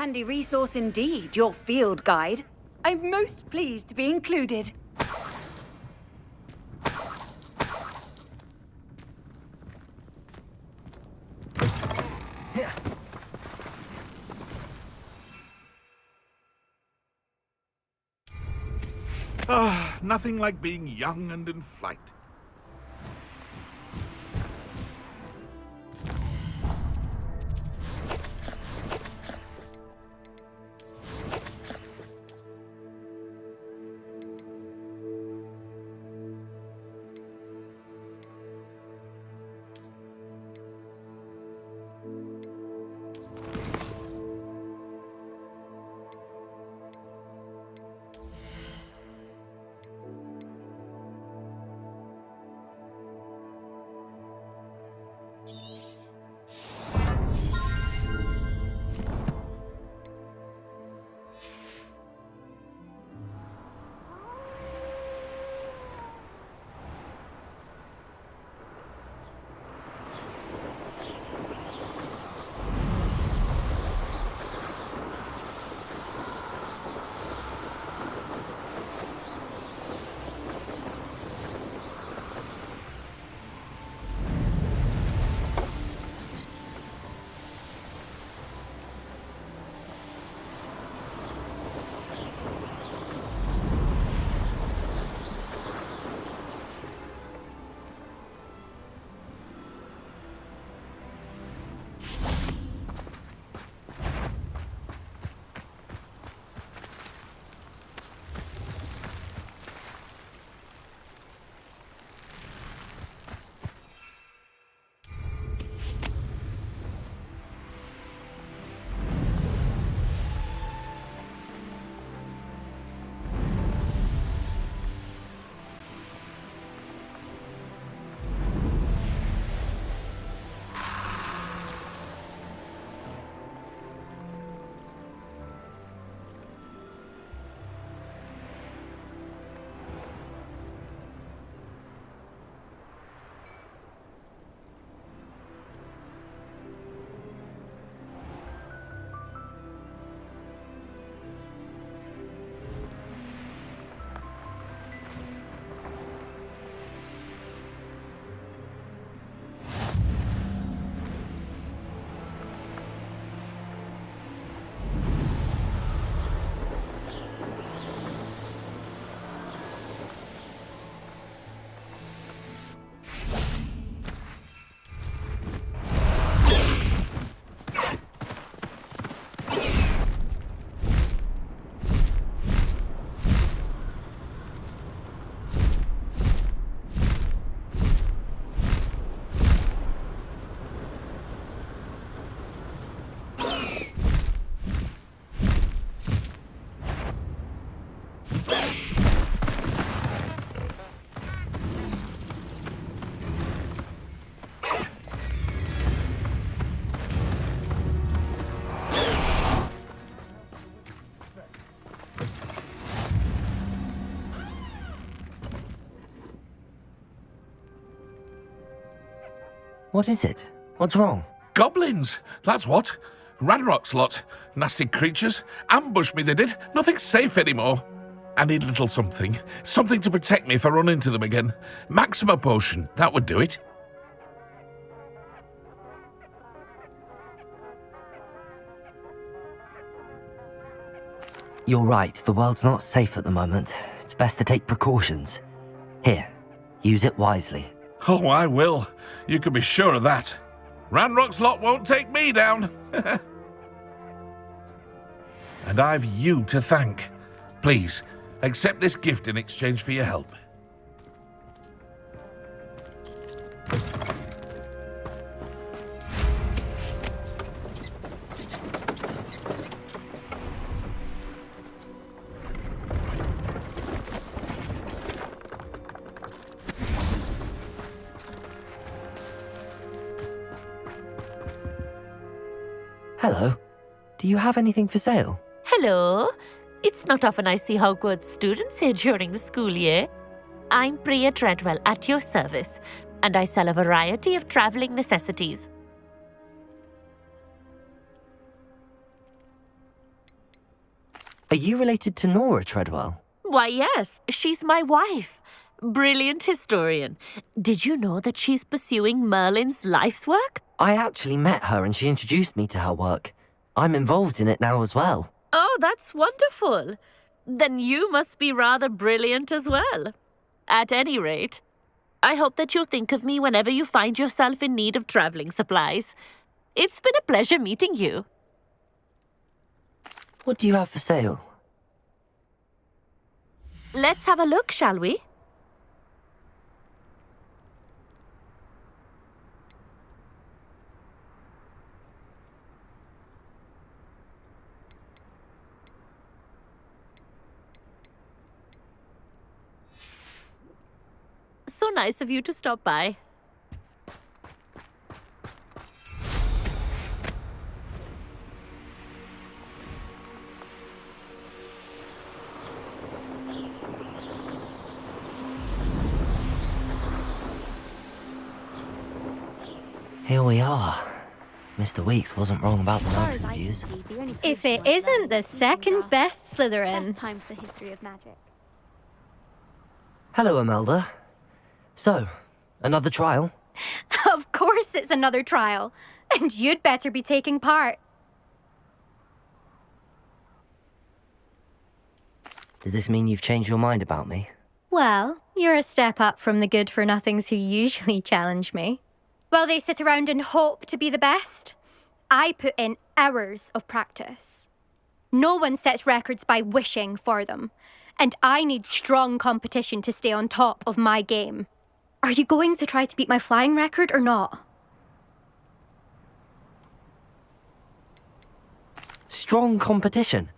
handy resource indeed, your field guide. I'm most pleased to be included. Nothing like being young and in flight. What is it? What's wrong? Goblins! That's what. Ranrock's lot. Nasty creatures. Ambushed me, they did. Nothing's safe anymore. I need a little something. Something to protect me if I run into them again. Maxima potion. That would do it. You're right, the world's not safe at the moment. It's best to take precautions. Here, use it wisely. Oh, I will. You can be sure of that. Ranrock's lot won't take me down. And I've you to thank. Please, accept this gift in exchange for your help. Hello. Do you have anything for sale? Hello. It's not often I see Hogwarts students here during the school year. I'm Priya Treadwell at your service, and I sell a variety of traveling necessities. Are you related to Nora Treadwell? Why, yes, she's my wife. Brilliant historian. Did you know that she's pursuing Merlin's life's work? I actually met her and she introduced me to her work. I'm involved in it now as well. Oh, that's wonderful. Then you must be rather brilliant as well. At any rate, I hope that you'll think of me whenever you find yourself in need of traveling supplies. It's been a pleasure meeting you. What do you have for sale? Let's have a look, shall we? So nice of you to stop by. Here we are. Mr. Weeks wasn't wrong about the mountain views. If it isn't the second best Slytherin. Best time for the history of magic. Hello, Imelda. So, another trial? Of course it's another trial. And you'd better be taking part. Does this mean you've changed your mind about me? Well, you're a step up from the good-for-nothings who usually challenge me. While they sit around and hope to be the best, I put in hours of practice. No one sets records by wishing for them, and I need strong competition to stay on top of my game. Are you going to try to beat my flying record or not? Strong competition?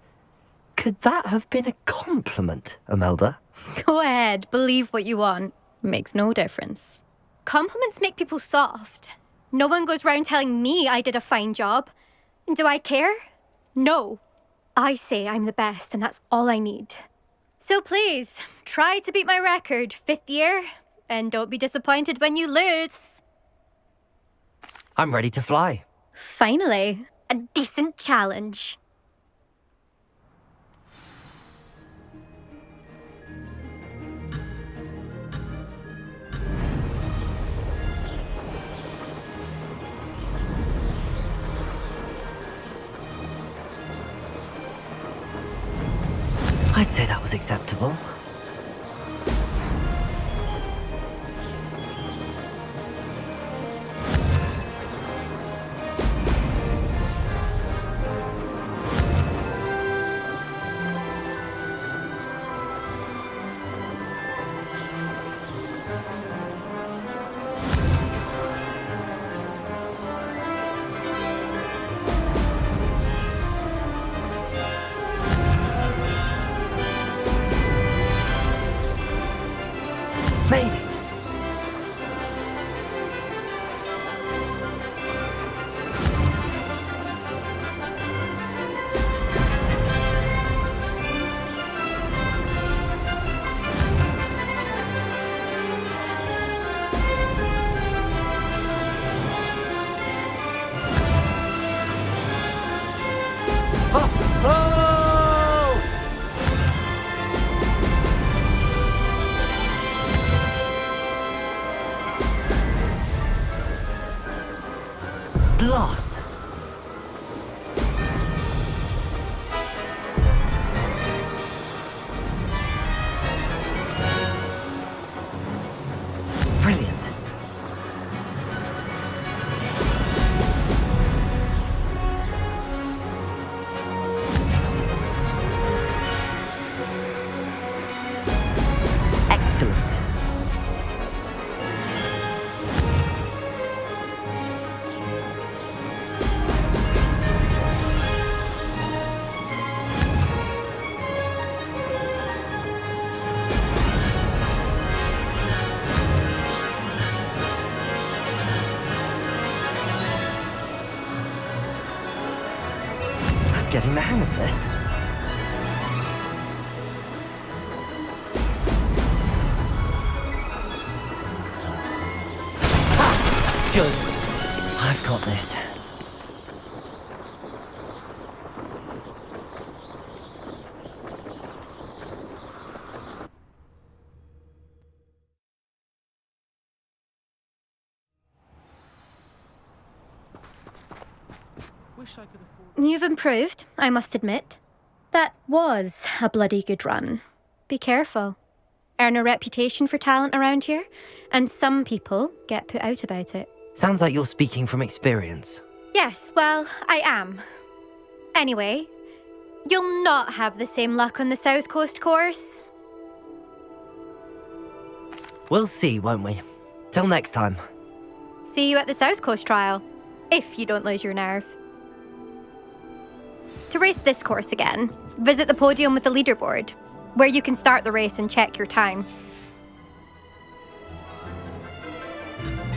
Could that have been a compliment, Imelda? Go ahead, believe what you want. Makes no difference. Compliments make people soft. No one goes round telling me I did a fine job. And do I care? No. I say I'm the best, and that's all I need. So please, try to beat my record, 5th year, and don't be disappointed when you lose. I'm ready to fly. Finally, a decent challenge. I'd say that was acceptable. Made it! Blast! Brilliant. Excellent. Getting the hang of this. Ah, good. I've got this. You've improved, I must admit. That was a bloody good run. Be careful. Earn a reputation for talent around here, and some people get put out about it. Sounds like you're speaking from experience. Yes, well, I am. Anyway, you'll not have the same luck on the South Coast course. We'll see, won't we? Till next time. See you at the South Coast trial, if you don't lose your nerve. To race this course again, visit the podium with the leaderboard, where you can start the race and check your time.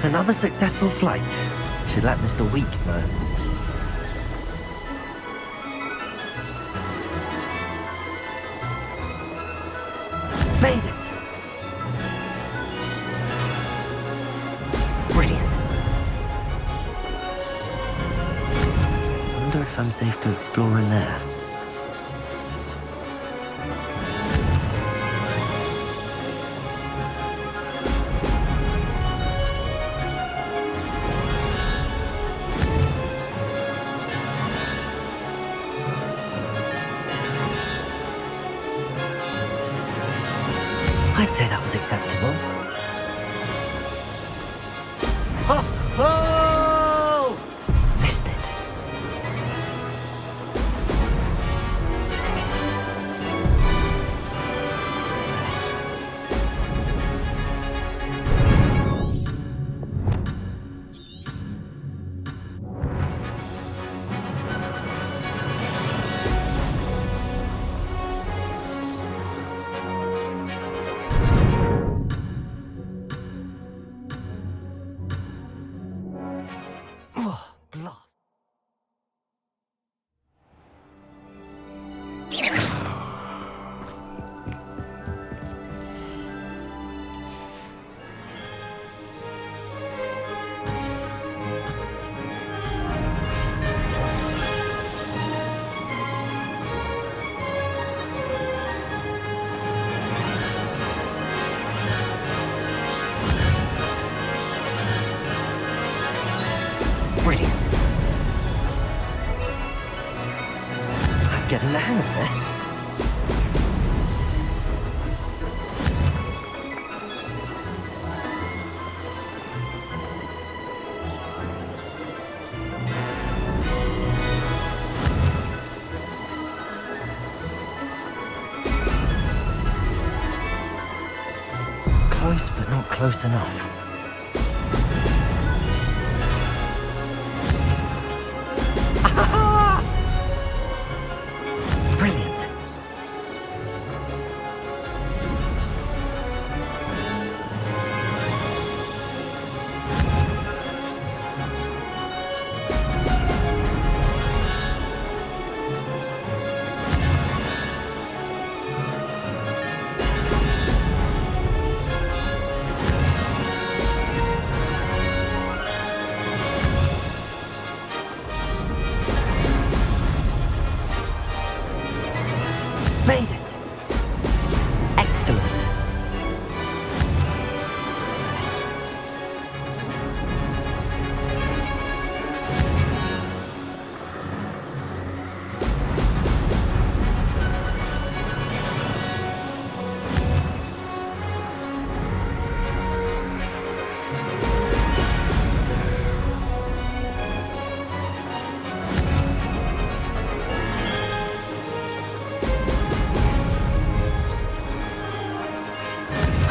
Another successful flight. Should let Mr. Weeks know. Made it! Brilliant. Wonder if I'm safe to explore in there. I'd say that was acceptable. Oh! Missed it. Oh, blast. Brilliant. I'm getting the hang of this. Close, but not close enough. Brilliant. Made it. Excellent.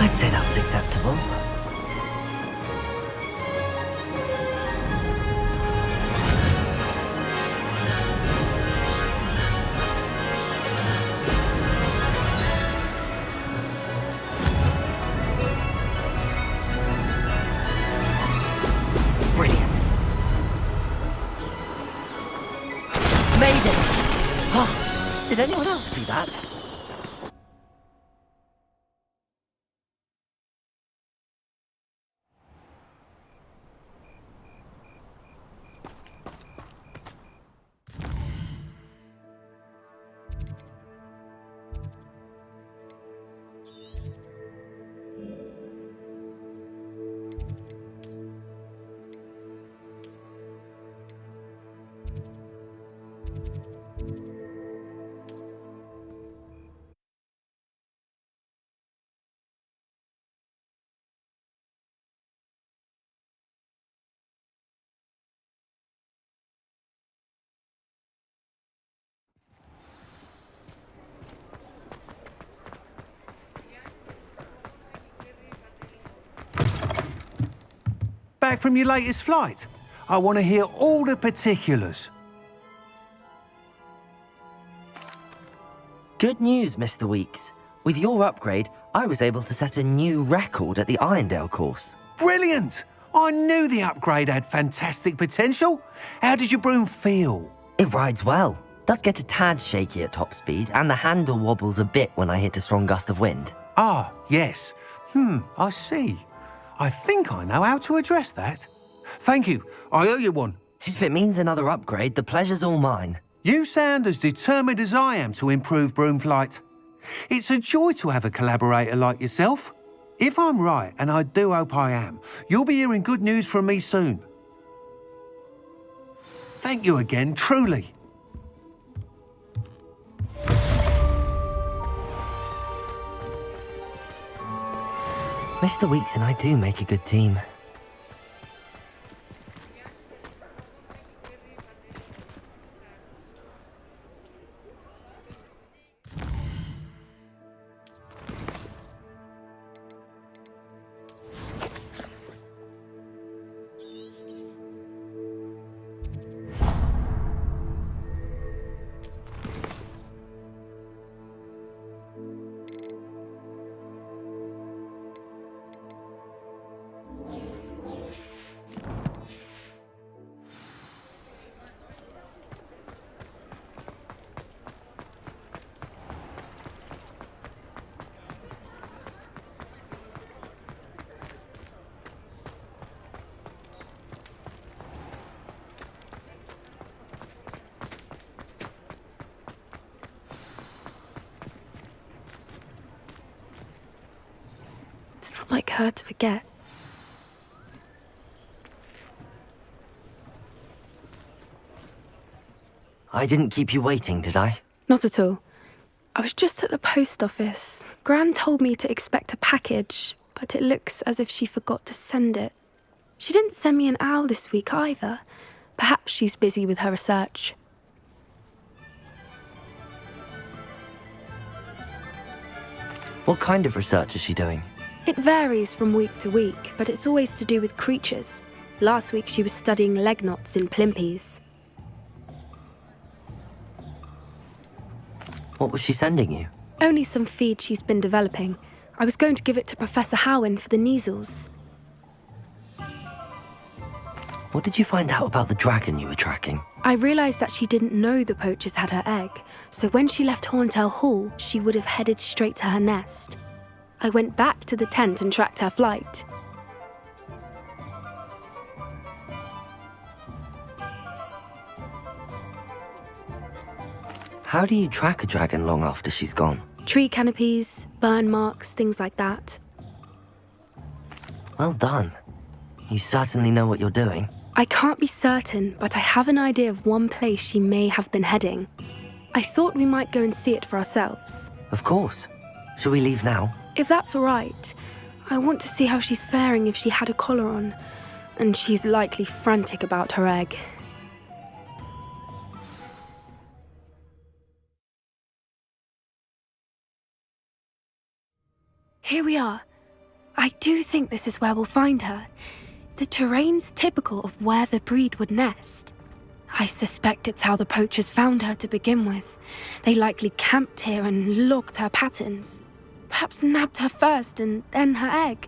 I'd say that was acceptable. Brilliant. Made it! Oh, did anyone else see that? back from your latest flight? I want to hear all the particulars. Good news, Mr. Weeks. With your upgrade, I was able to set a new record at the Irondale course. Brilliant! I knew the upgrade had fantastic potential. How did your broom feel? It rides well. Does get a tad shaky at top speed, and the handle wobbles a bit when I hit a strong gust of wind. Ah, yes. I see. I think I know how to address that. Thank you. I owe you one. If it means another upgrade, the pleasure's all mine. You sound as determined as I am to improve broom flight. It's a joy to have a collaborator like yourself. If I'm right, and I do hope I am, you'll be hearing good news from me soon. Thank you again, truly. Mr. Weeks and I do make a good team. It's not like her to forget. I didn't keep you waiting, did I? Not at all. I was just at the post office. Gran told me to expect a package, but it looks as if she forgot to send it. She didn't send me an owl this week either. Perhaps she's busy with her research. What kind of research is she doing? It varies from week to week, but it's always to do with creatures. Last week she was studying leg knots in plimpies. What was she sending you? Only some feed she's been developing. I was going to give it to Professor Howen for the measles. What did you find out about the dragon you were tracking? I realised that she didn't know the poachers had her egg, so when she left Horntail Hall, she would have headed straight to her nest. I went back to the tent and tracked her flight. How do you track a dragon long after she's gone? Tree canopies, burn marks, things like that. Well done. You certainly know what you're doing. I can't be certain, but I have an idea of one place she may have been heading. I thought we might go and see it for ourselves. Of course. Shall we leave now? If that's all right, I want to see how she's faring if she had a collar on. And she's likely frantic about her egg. Here we are. I do think this is where we'll find her. The terrain's typical of where the breed would nest. I suspect it's how the poachers found her to begin with. They likely camped here and logged her patterns. Perhaps nabbed her first and then her egg.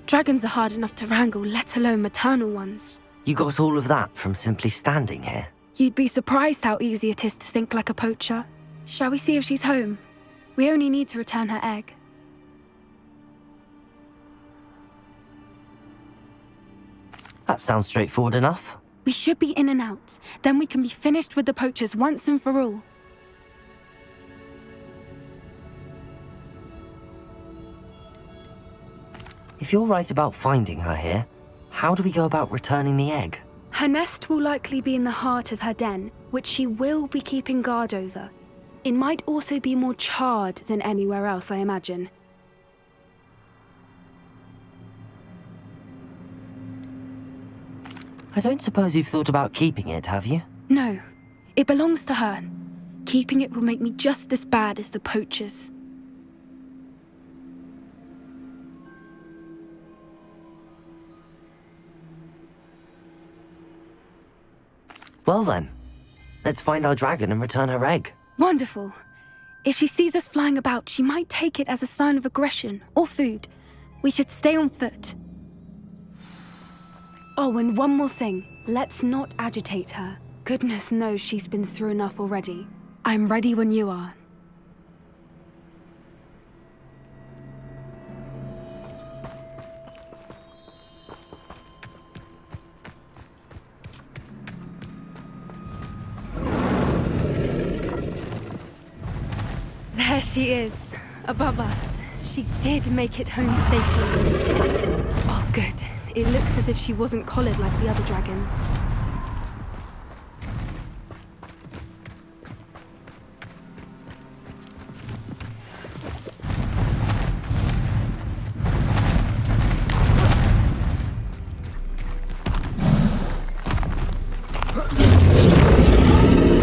Dragons are hard enough to wrangle, let alone maternal ones. You got all of that from simply standing here? You'd be surprised how easy it is to think like a poacher. Shall we see if she's home? We only need to return her egg. That sounds straightforward enough. We should be in and out. Then we can be finished with the poachers once and for all. If you're right about finding her here, how do we go about returning the egg? Her nest will likely be in the heart of her den, which she will be keeping guard over. It might also be more charred than anywhere else, I imagine. I don't suppose you've thought about keeping it, have you? No, it belongs to her. Keeping it will make me just as bad as the poachers. Well then, let's find our dragon and return her egg. Wonderful. If she sees us flying about, she might take it as a sign of aggression or food. We should stay on foot. Oh, and one more thing. Let's not agitate her. Goodness knows she's been through enough already. I'm ready when you are. There she is, above us. She did make it home safely. Oh, good. It looks as if she wasn't collared like the other dragons.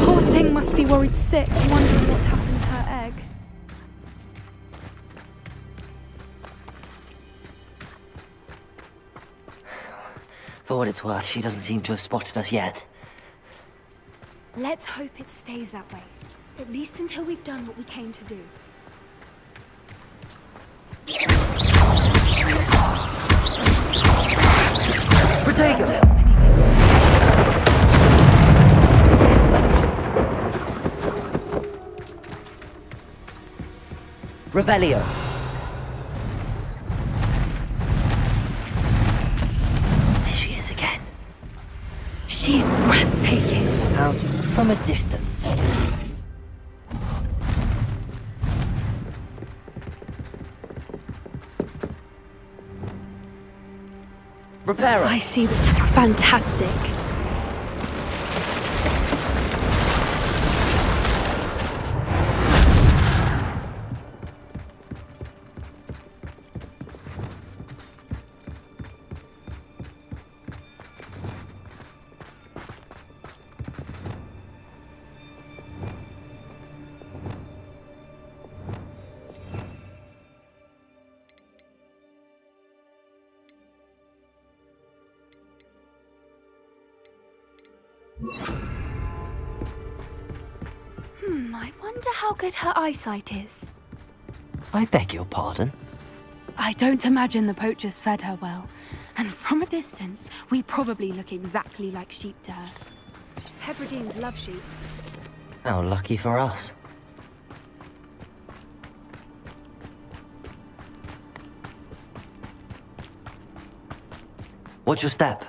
Poor thing must be worried sick, wondering what happened to her egg. For what it's worth, she doesn't seem to have spotted us yet. Let's hope it stays that way. At least until we've done what we came to do. Protego! Revelio. There she is again. She's breathtaking. Out from a distance. Reparo. I see that. Fantastic. I wonder how good her eyesight is. I beg your pardon? I don't imagine the poachers fed her well. And from a distance, we probably look exactly like sheep to her. Hebrideans love sheep. How lucky for us. Watch your step.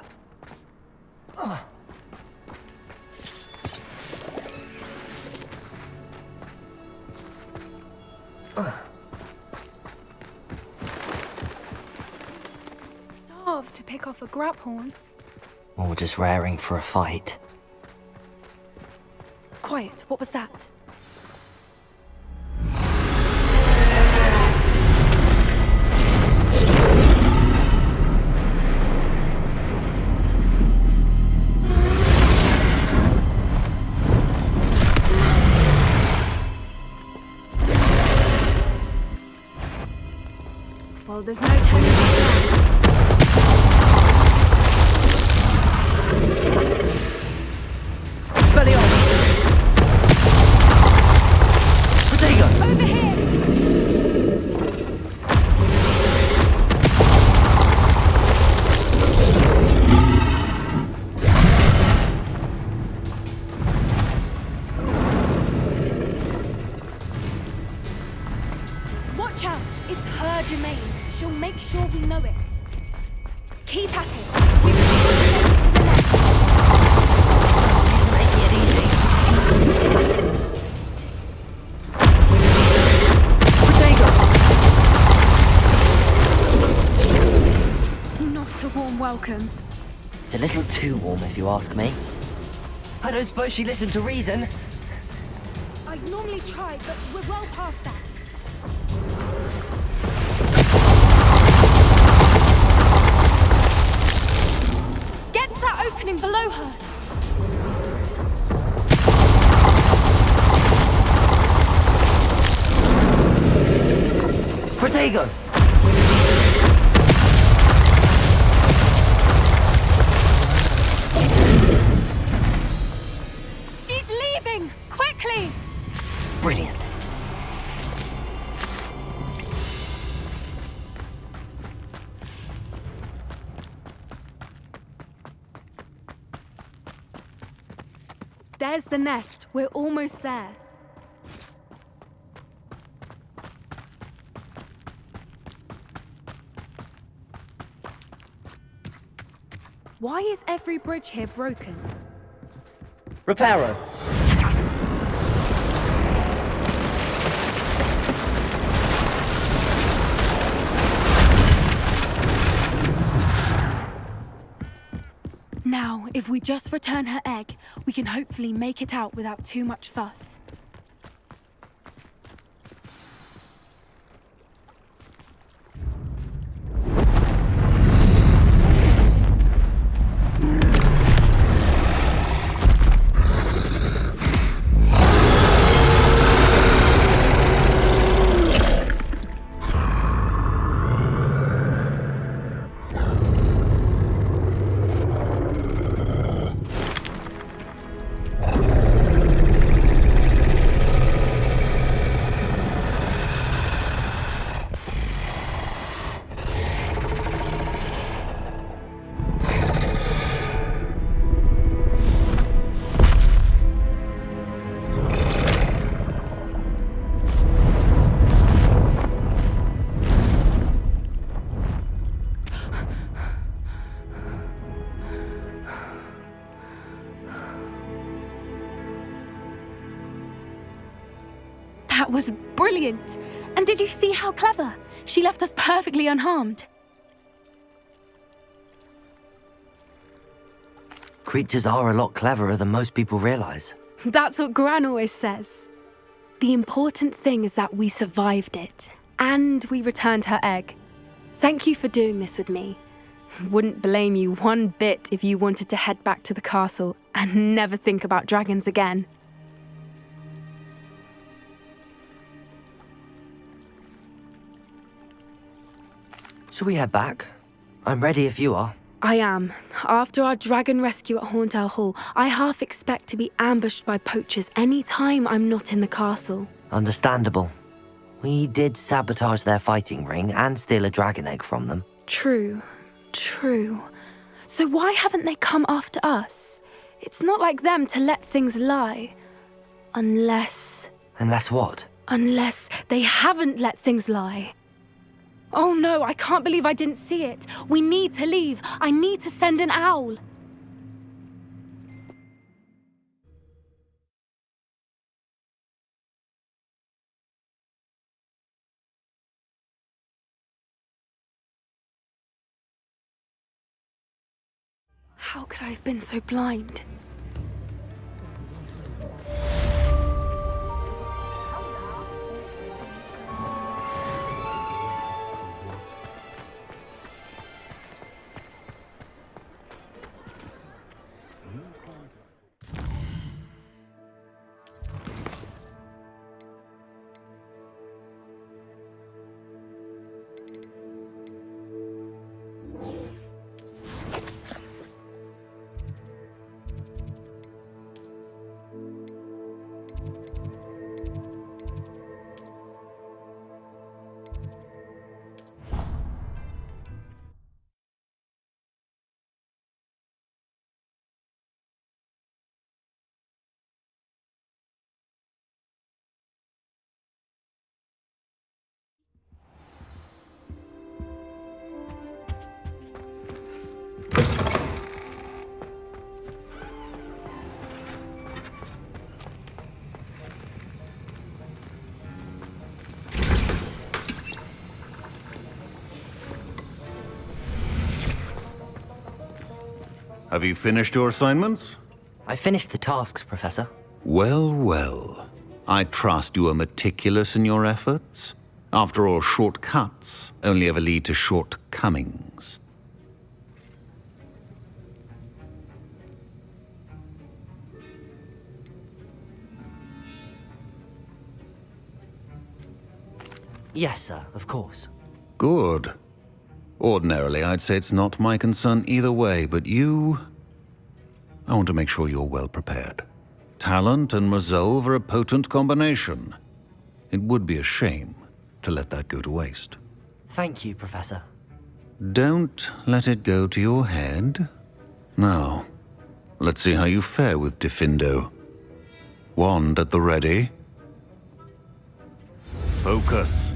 Starved to pick off a graphorn. Or just raring for a fight. Quiet, what was that? Well, there's no turning back now. Expelliarmus! Protego! Over here! Watch out! It's her domain. She'll make sure we know it. Keep at it. We've just got to make it to the nest. She's making it easy. Protego! Not a warm welcome. It's a little too warm if you ask me. I don't suppose she listened to reason. I'd normally try, but we're well past that. Get to that opening below her. Protego! Brilliant. There's the nest. We're almost there. Why is every bridge here broken? Reparo. Now, if we just return her egg, we can hopefully make it out without too much fuss. That was brilliant! And did you see how clever? She left us perfectly unharmed. Creatures are a lot cleverer than most people realize. That's what Gran always says. The important thing is that we survived it, and we returned her egg. Thank you for doing this with me. Wouldn't blame you one bit if you wanted to head back to the castle and never think about dragons again. Shall we head back? I'm ready if you are. I am. After our dragon rescue at Horndale Hall, I half expect to be ambushed by poachers any time I'm not in the castle. Understandable. We did sabotage their fighting ring and steal a dragon egg from them. True. So why haven't they come after us? It's not like them to let things lie. Unless what? Unless they haven't let things lie. Oh no, I can't believe I didn't see it. We need to leave. I need to send an owl. How could I have been so blind? Have you finished your assignments? I finished the tasks, Professor. Well, well. I trust you are meticulous in your efforts. After all, shortcuts only ever lead to shortcomings. Yes, sir, of course. Good. Ordinarily, I'd say it's not my concern either way, but you... I want to make sure you're well prepared. talent and resolve are a potent combination. It would be a shame to let that go to waste. Thank you, Professor. Don't let it go to your head. Now, let's see how you fare with Diffindo. Wand at the ready. Focus.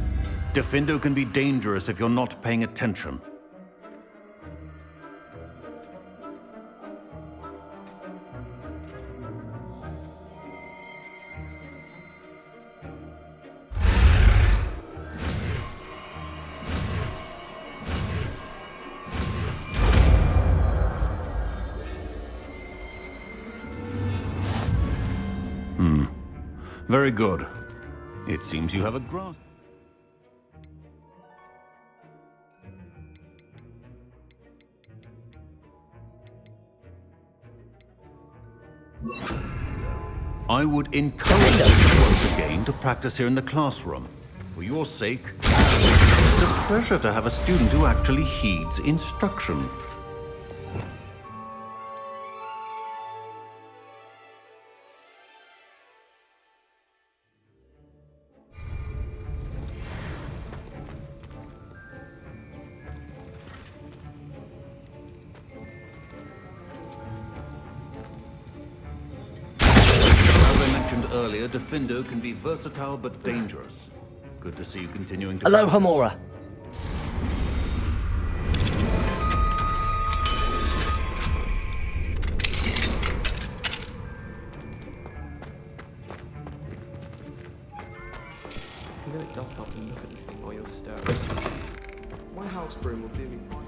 Diffindo can be dangerous if you're not paying attention. Very good. It seems you have a grasp. I would encourage you once again to practice here in the classroom. For your sake, it's a pleasure to have a student who actually heeds instruction. Earlier, Diffindo can be versatile but dangerous. Good to see you continuing to Aloha, practice. Mora. You know it does help to look at the thing while you're stirring. My house broom will do me fine.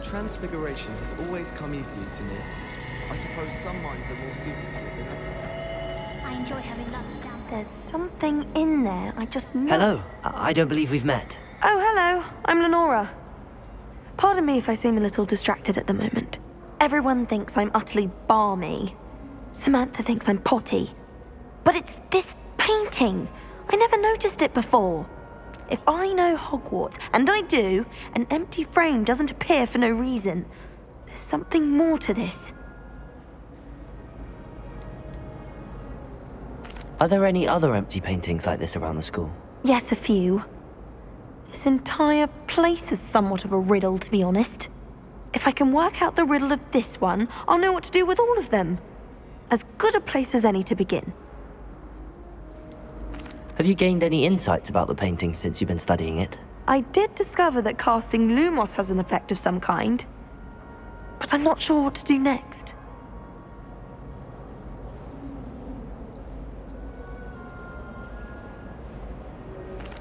Transfiguration has always come easily to me. I suppose some minds are more suited to it than others. I enjoy having lunch down there. There's something in there. I just know. Hello. I don't believe we've met. Oh, hello. I'm Lenora. Pardon me if I seem a little distracted at the moment. Everyone thinks I'm utterly balmy. Samantha thinks I'm potty. But it's this painting. I never noticed it before. If I know Hogwarts, and I do, an empty frame doesn't appear for no reason. There's something more to this. Are there any other empty paintings like this around the school? Yes, a few. This entire place is somewhat of a riddle, to be honest. If I can work out the riddle of this one, I'll know what to do with all of them. As good a place as any to begin. Have you gained any insights about the painting since you've been studying it? I did discover that casting Lumos has an effect of some kind, but I'm not sure what to do next.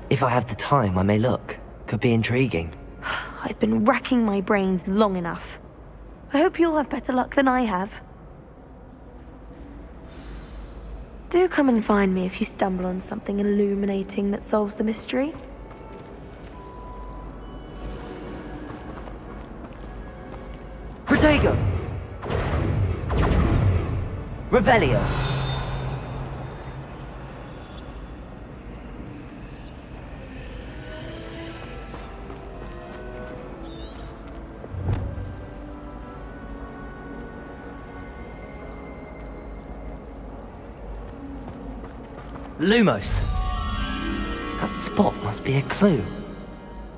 If I have the time, I may look. Could be intriguing. I've been racking my brains long enough. I hope you'll have better luck than I have. Do come and find me if you stumble on something illuminating that solves the mystery. Protego! Revelio! Lumos! That spot must be a clue.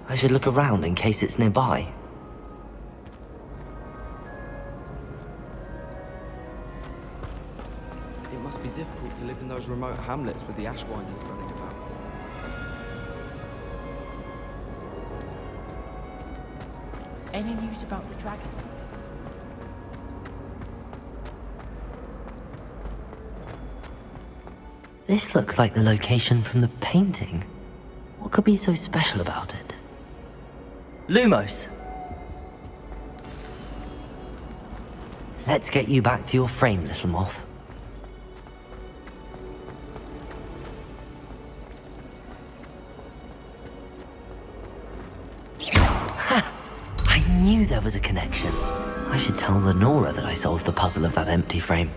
I should look around in case it's nearby. It must be difficult to live in those remote hamlets with the Ashwinders running about. Any news about the dragon? This looks like the location from the painting. What could be so special about it? Lumos! Let's get you back to your frame, little moth. Ha! I knew there was a connection. I should tell Lenora that I solved the puzzle of that empty frame.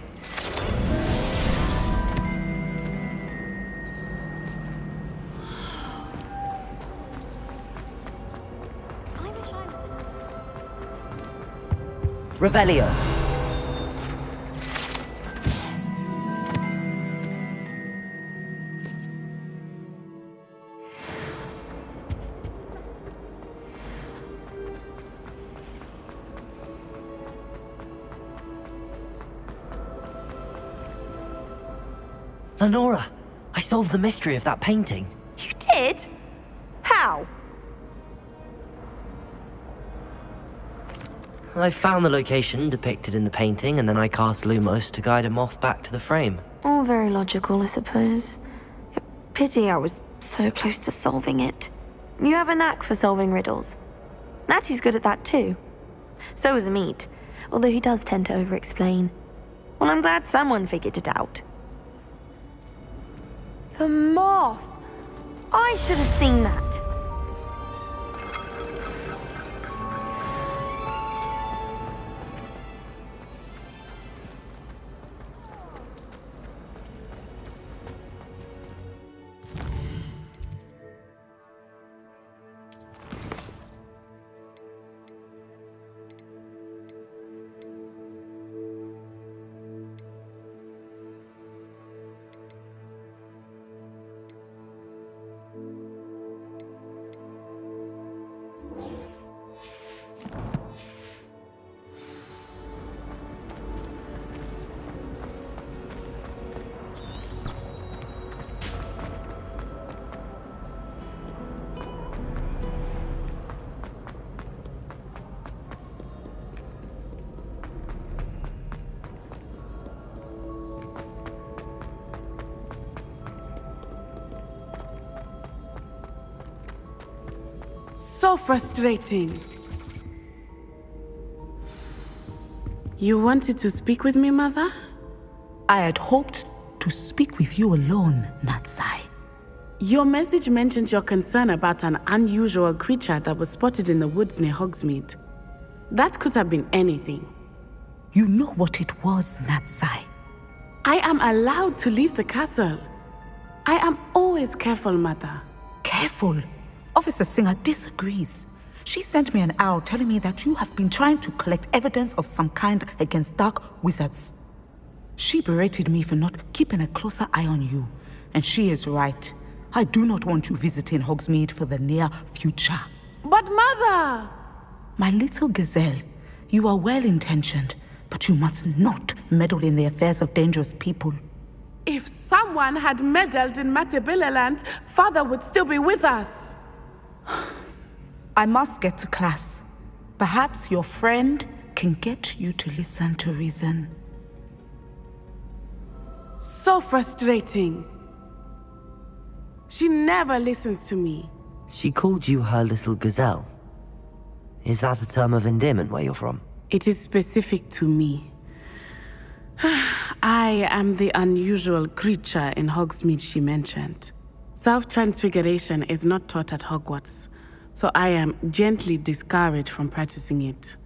Revelio. Lenora, I solved the mystery of that painting. You did? How? I found the location depicted in the painting, and then I cast Lumos to guide a moth back to the frame. All very logical, I suppose. Pity I was so close to solving it. You have a knack for solving riddles. Natty's good at that too. So is Amit, although he does tend to over-explain. Well, I'm glad someone figured it out. The moth! I should have seen that. So frustrating. You wanted to speak with me, Mother? I had hoped to speak with you alone, Natsai. Your message mentioned your concern about an unusual creature that was spotted in the woods near Hogsmeade. That could have been anything. You know what it was, Natsai. I am allowed to leave the castle. I am always careful, Mother. Careful? Officer Singer disagrees. She sent me an owl telling me that you have been trying to collect evidence of some kind against dark wizards. She berated me for not keeping a closer eye on you, and she is right. I do not want you visiting Hogsmeade for the near future. But Mother! My little gazelle, you are well-intentioned, but you must not meddle in the affairs of dangerous people. If someone had meddled in Matabeleland, Father would still be with us. I must get to class. Perhaps your friend can get you to listen to reason. So frustrating. She never listens to me. She called you her little gazelle. Is that a term of endearment where you're from? It is specific to me. I am the unusual creature in Hogsmeade she mentioned. Self-transfiguration is not taught at Hogwarts, so I am gently discouraged from practicing it.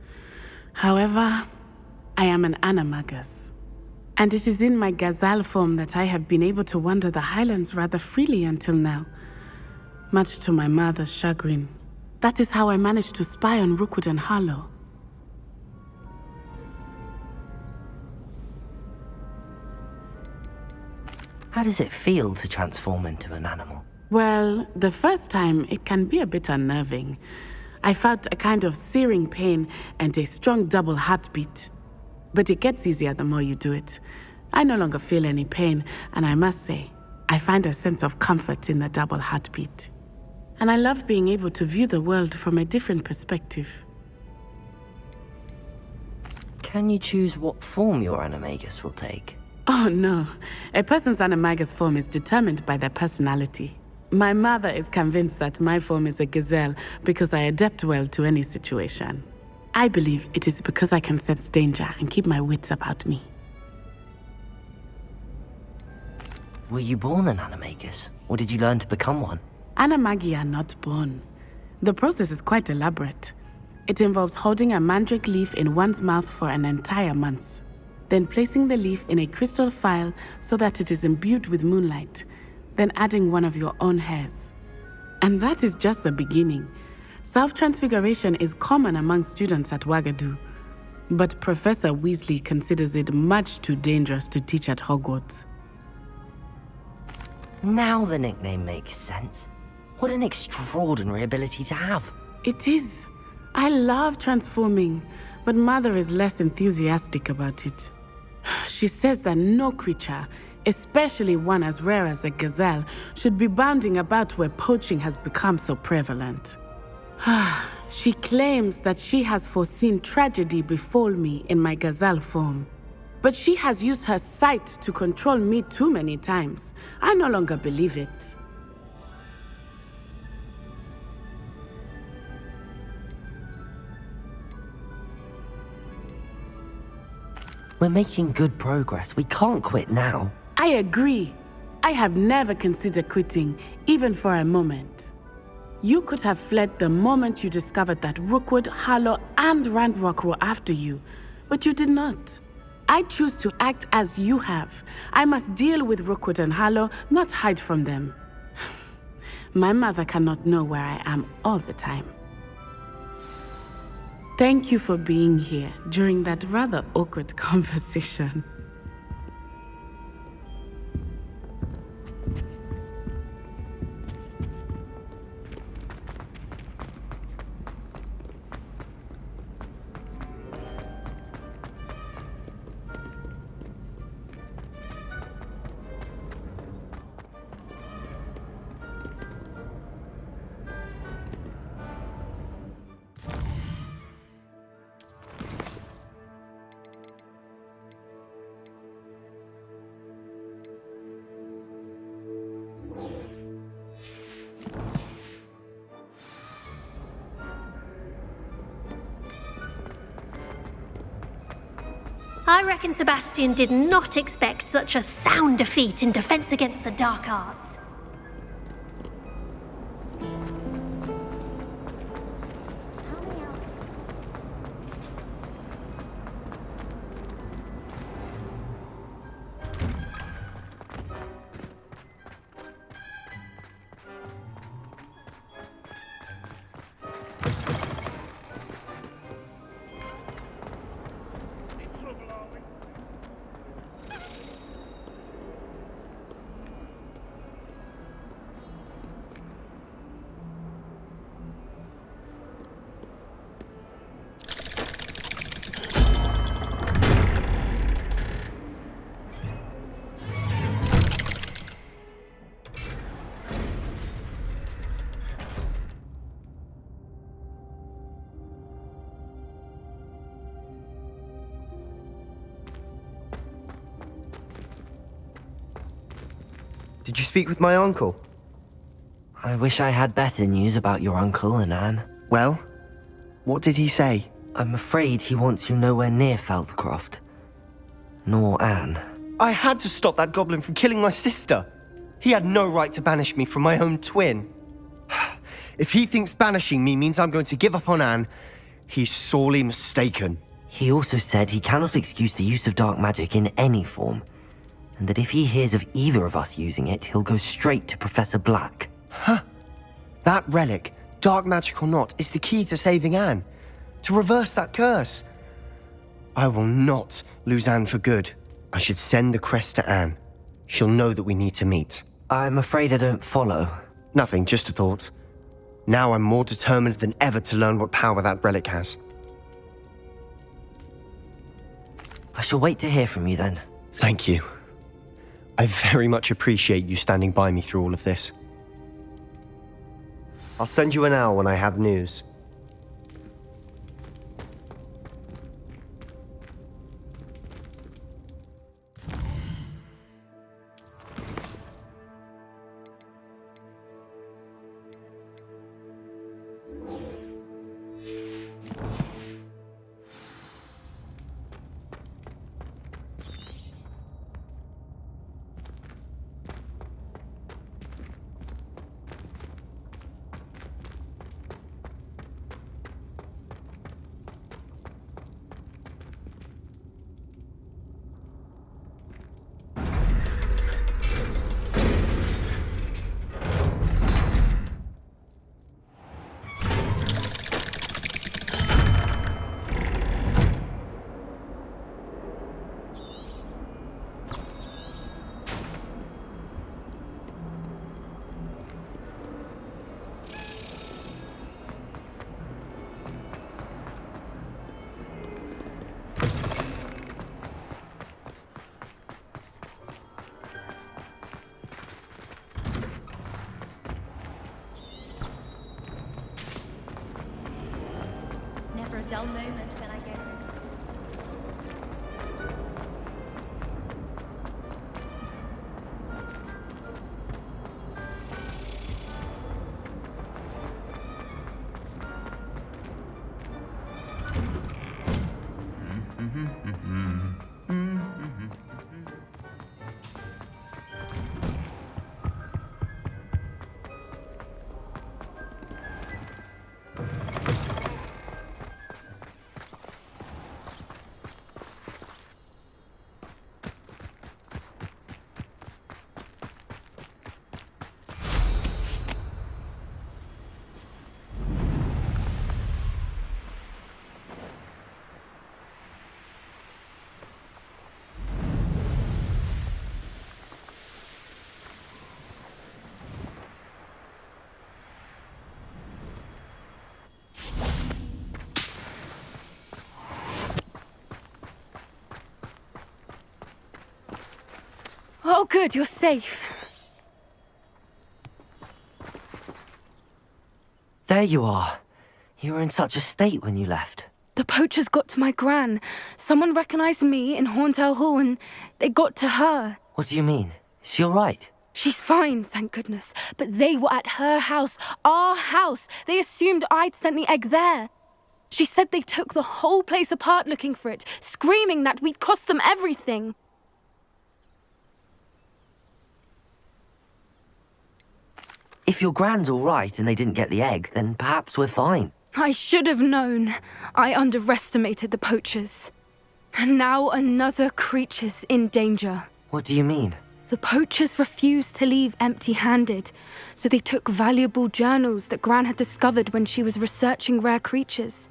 However, I am an animagus, and it is in my gazelle form that I have been able to wander the Highlands rather freely until now, much to my mother's chagrin. That is how I managed to spy on Rookwood and Harlow. How does it feel to transform into an animal? Well, the first time, it can be a bit unnerving. I felt a kind of searing pain and a strong double heartbeat. But it gets easier the more you do it. I no longer feel any pain, and I must say, I find a sense of comfort in the double heartbeat. And I love being able to view the world from a different perspective. Can you choose what form your animagus will take? Oh no, a person's animagus form is determined by their personality. My mother is convinced that my form is a gazelle because I adapt well to any situation. I believe it is because I can sense danger and keep my wits about me. Were you born an animagus, or did you learn to become one? Animagi are not born. The process is quite elaborate. It involves holding a mandrake leaf in one's mouth for an entire month, then placing the leaf in a crystal vial so that it is imbued with moonlight, then adding one of your own hairs. And that is just the beginning. Self-transfiguration is common among students at Wagadu, but Professor Weasley considers it much too dangerous to teach at Hogwarts. Now the nickname makes sense. What an extraordinary ability to have. It is. I love transforming, but Mother is less enthusiastic about it. She says that no creature, especially one as rare as a gazelle, should be bounding about where poaching has become so prevalent. She claims that she has foreseen tragedy befall me in my gazelle form. But she has used her sight to control me too many times. I no longer believe it. We're making good progress. We can't quit now. I agree. I have never considered quitting, even for a moment. You could have fled the moment you discovered that Rookwood, Harlow, and Ranrock were after you, but you did not. I choose to act as you have. I must deal with Rookwood and Harlow, not hide from them. My mother cannot know where I am all the time. Thank you for being here during that rather awkward conversation. I reckon Sebastian did not expect such a sound defeat in Defense Against the Dark Arts. Did you speak with my uncle? I wish I had better news about your uncle and Anne. Well, what did he say? I'm afraid he wants you nowhere near Feldcroft. Nor Anne. I had to stop that goblin from killing my sister. He had no right to banish me from my own twin. If he thinks banishing me means I'm going to give up on Anne, he's sorely mistaken. He also said he cannot excuse the use of dark magic in any form, and that if he hears of either of us using it, he'll go straight to Professor Black. Huh. That relic, dark magic or not, is the key to saving Anne. To reverse that curse. I will not lose Anne for good. I should send the crest to Anne. She'll know that we need to meet. I'm afraid I don't follow. Nothing, just a thought. Now I'm more determined than ever to learn what power that relic has. I shall wait to hear from you then. Thank you. I very much appreciate you standing by me through all of this. I'll send you an owl when I have news. dull moment when I go home. Oh, good, you're safe. There you are. You were in such a state when you left. The poachers got to my gran. Someone recognized me in Horntail Hall and they got to her. What do you mean? Is she all right? She's fine, thank goodness. But they were at her house, our house. They assumed I'd sent the egg there. She said they took the whole place apart looking for it, screaming that we'd cost them everything. If your gran's all right and they didn't get the egg, then perhaps we're fine. I should have known. I underestimated the poachers. And now another creature's in danger. What do you mean? The poachers refused to leave empty-handed, so they took valuable journals that Gran had discovered when she was researching rare creatures.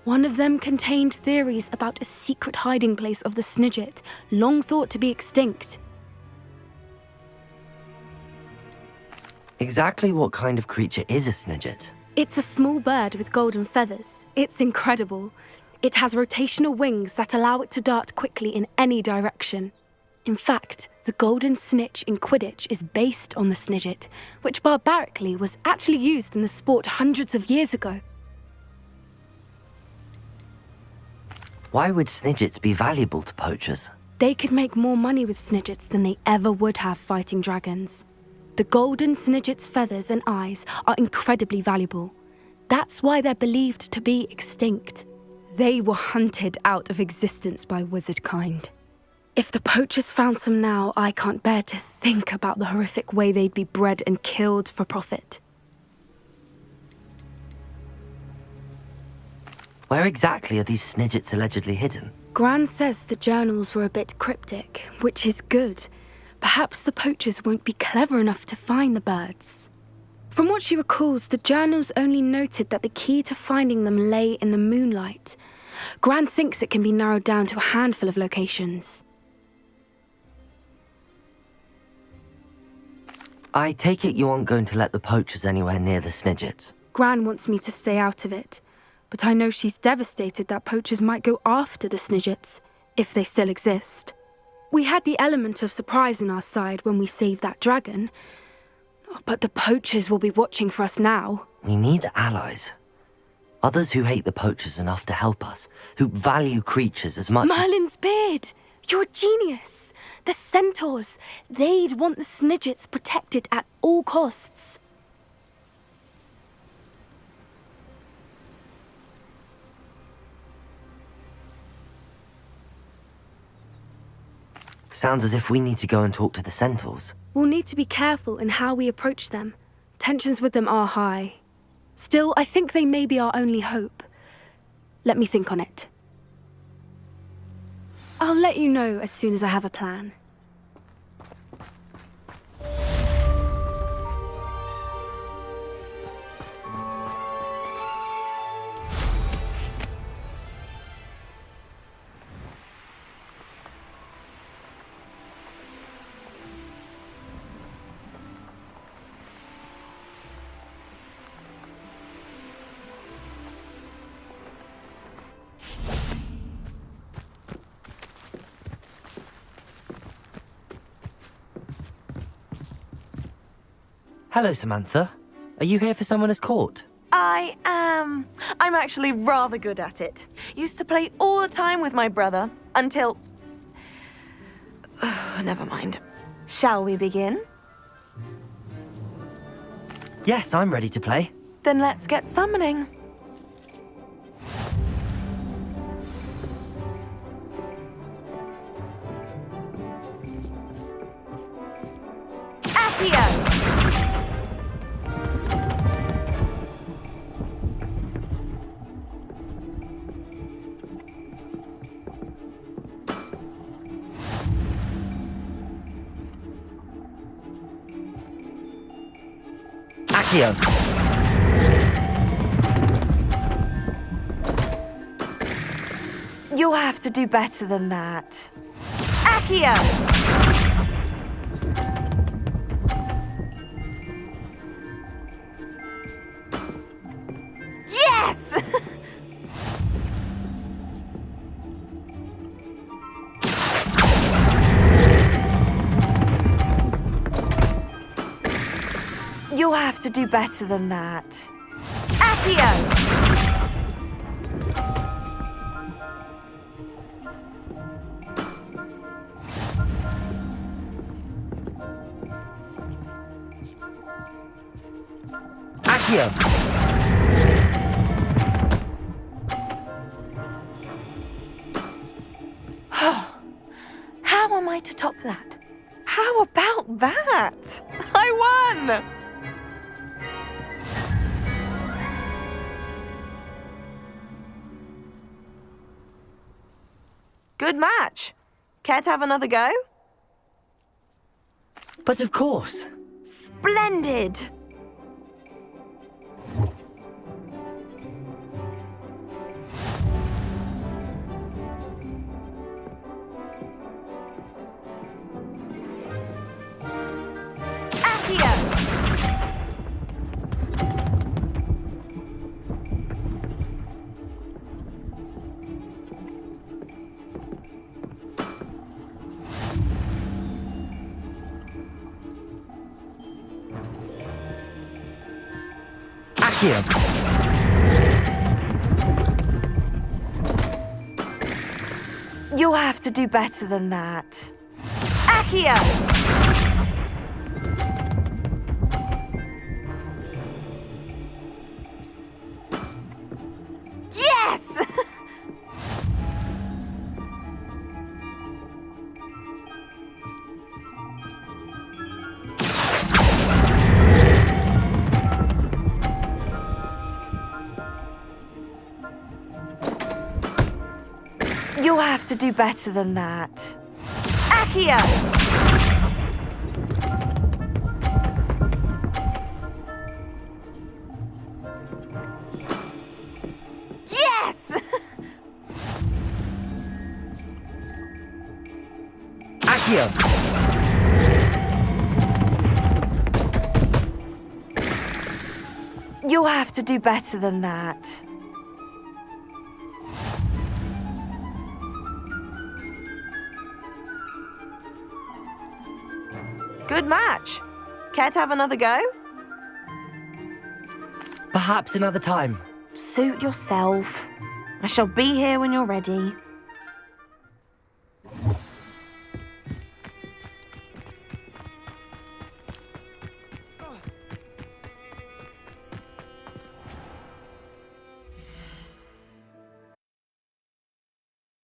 One of them contained theories about a secret hiding place of the Snidget, long thought to be extinct. Exactly what kind of creature is a Snidget? It's a small bird with golden feathers. It's incredible. It has rotational wings that allow it to dart quickly in any direction. In fact, the golden snitch in Quidditch is based on the Snidget, which barbarically was actually used in the sport hundreds of years ago. Why would Snidgets be valuable to poachers? They could make more money with Snidgets than they ever would have fighting dragons. The golden Snidget's feathers and eyes are incredibly valuable. That's why they're believed to be extinct. They were hunted out of existence by wizard kind. If the poachers found some now, I can't bear to think about the horrific way they'd be bred and killed for profit. Where exactly are these Snidgets allegedly hidden? Gran says the journals were a bit cryptic, which is good. Perhaps the poachers won't be clever enough to find the birds. From what she recalls, the journals only noted that the key to finding them lay in the moonlight. Gran thinks it can be narrowed down to a handful of locations. I take it you aren't going to let the poachers anywhere near the Snidgets. Gran wants me to stay out of it, but I know she's devastated that poachers might go after the Snidgets, if they still exist. We had the element of surprise on our side when we saved that dragon, but the poachers will be watching for us now. We need allies. Others who hate the poachers enough to help us, who value creatures as much Merlin's beard! You're a genius! The centaurs! They'd want the Snidgets protected at all costs. Sounds as if we need to go and talk to the centaurs. We'll need to be careful in how we approach them. Tensions with them are high. Still, I think they may be our only hope. Let me think on it. I'll let you know as soon as I have a plan. Hello, Samantha. Are you here for Summoner's Court? I am. I'm I'm actually rather good at it. Used to play all the time with my brother, until... Never mind. Shall we begin? Yes, I'm ready to play. Then let's get summoning. Accio! Accio! You'll have to do better than that. Accio! Yes! You'll have to do better than that. Accio! Accio! How am I to top that? How about that? I won! Good match. Care to have another go? But of course. Splendid! Accio! Accio! You'll have to do better than that. Accio! Yes! You'll have to do better than that. Accio! Yes! Accio! You'll have to do better than that. Good match. Care to have another go? Perhaps another time. Suit yourself. I shall be here when you're ready.